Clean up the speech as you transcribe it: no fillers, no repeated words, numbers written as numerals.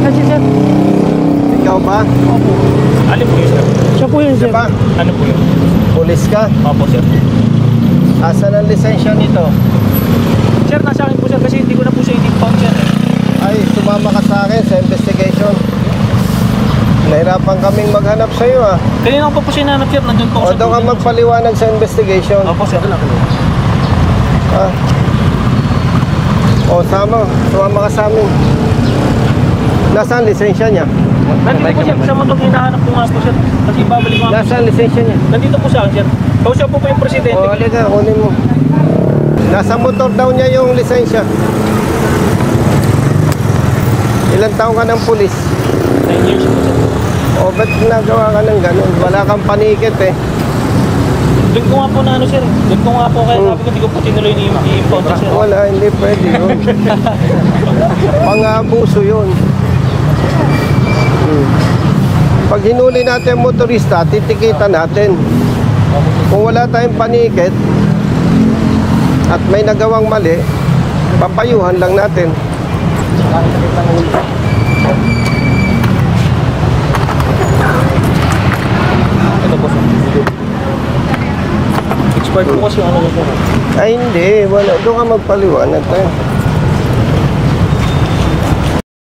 lisensya, sir. Ikaw ba? Opo. Alin po yun, sir? Siya po yun, sir. Ba? Ano po yun? Pulis ka? Opo, sir. Asan ang lisensya nito? Sir, nasa akin po, sir, kasi hindi ko na po siya i-impound, sir. Ay, sumama ka sa akin sa investigation. Nahirapan kaming maghanap sa iyo, ah. Kanina ko po siya nanap, sir. Nandun po O ako sa daw ka tubig. magpaliwanag sa investigation. Opo, sir. Ah. O, sumama ka sa amin. Nasaan lisensya niya? Nandito po, sir. Sa motor hinahanap ko nga po, sir. Kasi babalik ko nga po. Nasaan lisensya niya? Nandito po sa akin, sir. Kausap po yung presidente. O, halika, kunin mo. Nasa motor daw niya yung lisensya. Ilang taong ka ng pulis? 9 years po, sir. O, ba't nagawa ka ng ganun? Wala kang panikit eh. Doon ko nga po na ano, sir. Doon ko nga po kaya sabi ko, hindi ko po tinuloy ni i-impound, sir. Wala, hindi pwede yun. Pang-abuso yun. Pag hinuli natin ang motorista, titikitan natin. Kung wala tayong panikit at may nagawang mali, papayuhan lang natin. Ito po, sir. Expired po kasi ano, sir. Ay hindi, wala. Doon ka magpaliwanag tayo.